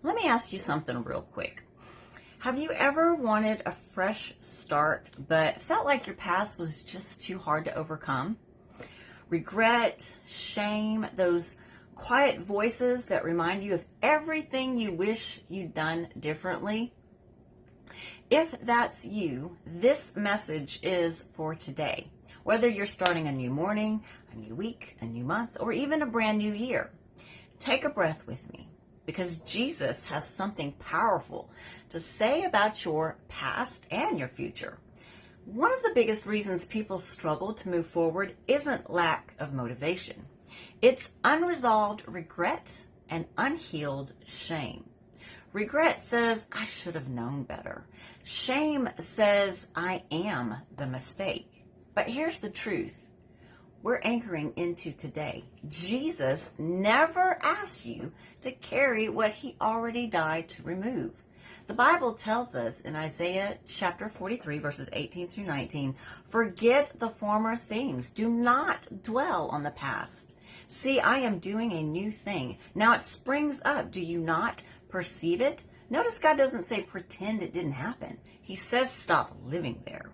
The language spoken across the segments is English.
Let me ask you something real quick. Have you ever wanted a fresh start, but felt like your past was just too hard to overcome? Regret, shame, those quiet voices that remind you of everything you wish you'd done differently? If that's you, this message is for today. Whether you're starting a new morning, a new week, a new month, or even a brand new year, take a breath with me, because Jesus has something powerful to say about your past and your future. One of the biggest reasons people struggle to move forward isn't lack of motivation. It's unresolved regret and unhealed shame. Regret says, I should have known better. Shame says, I am the mistake. But here's the truth. We're anchoring into today. Jesus never asked you to carry what he already died to remove. The Bible tells us in Isaiah chapter 43, verses 18 through 19, forget the former things. Do not dwell on the past. See, I am doing a new thing. Now it springs up. Do you not perceive it? Notice God doesn't say pretend it didn't happen. He says stop living there.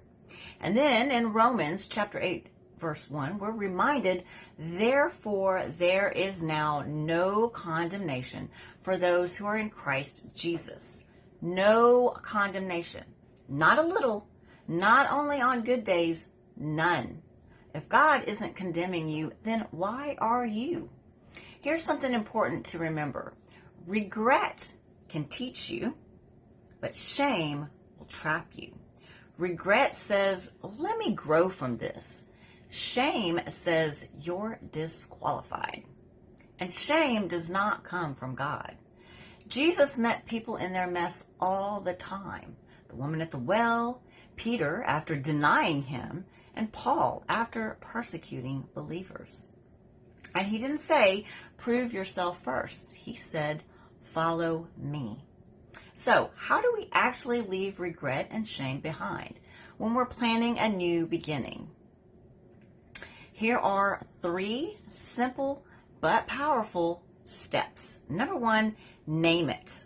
And then in Romans chapter 8, verse 1, we're reminded, therefore there is now no condemnation for those who are in Christ Jesus. No condemnation. Not a little, not only on good days, none. If God isn't condemning you, then why are you? Here's something important to remember. Regret can teach you, but shame will trap you. Regret says, let me grow from this. Shame says, you're disqualified. And shame does not come from God. Jesus met people in their mess all the time. The woman at the well, Peter after denying him, and Paul after persecuting believers. And he didn't say, prove yourself first. He said, follow me. So, how do we actually leave regret and shame behind when we're planning a new beginning? Here are 3 simple but powerful steps. Number 1, name it,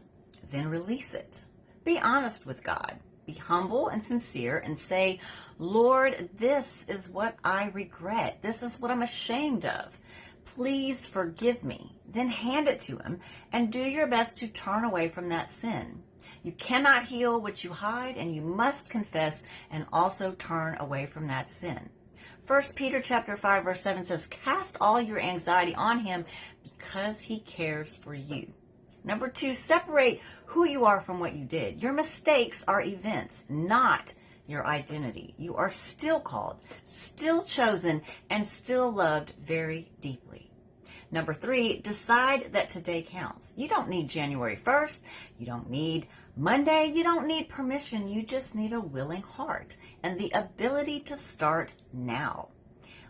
then release it. Be honest with God. Be humble and sincere and say, Lord, this is what I regret. This is what I'm ashamed of. Please forgive me. Then hand it to him and do your best to turn away from that sin. You cannot heal what you hide, and you must confess and also turn away from that sin. 1 Peter chapter 5, verse 7 says, cast all your anxiety on him because he cares for you. Number 2, separate who you are from what you did. Your mistakes are events, not your identity. You are still called, still chosen, and still loved very deeply. Number 3, decide that today counts. You don't need January 1st. You don't need Monday. You don't need permission. You just need a willing heart and the ability to start now.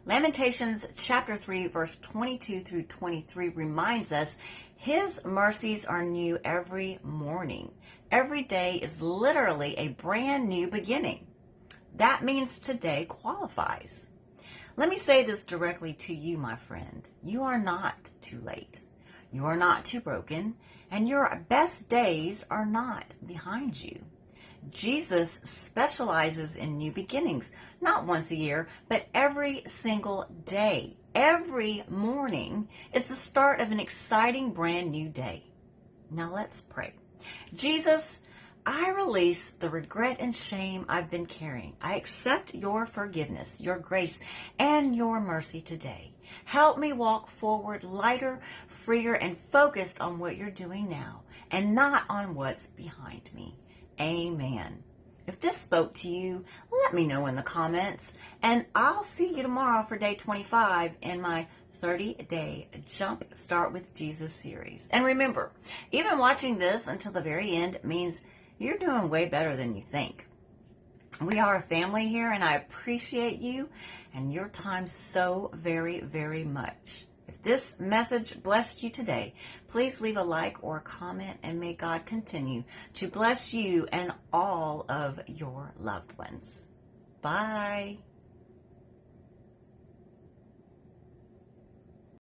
Lamentations chapter 3, verse 22 through 23 reminds us his mercies are new every morning. Every day is literally a brand new beginning. That means today qualifies. Let me say this directly to you, my friend. You are not too late. You are not too broken, and your best days are not behind you. Jesus specializes in new beginnings, not once a year, but every single day. Every morning is the start of an exciting brand new day. Now let's pray. Jesus, I release the regret and shame I've been carrying. I accept your forgiveness, your grace, and your mercy today. Help me walk forward lighter, freer, and focused on what you're doing now, and not on what's behind me. Amen. If this spoke to you, let me know in the comments, and I'll see you tomorrow for day 25 in my 30-day Jumpstart with Jesus series. And remember, even watching this until the very end means you're doing way better than you think. We are a family here, and I appreciate you and your time so very, very much. If this message blessed you today, please leave a like or a comment, and may God continue to bless you and all of your loved ones. Bye.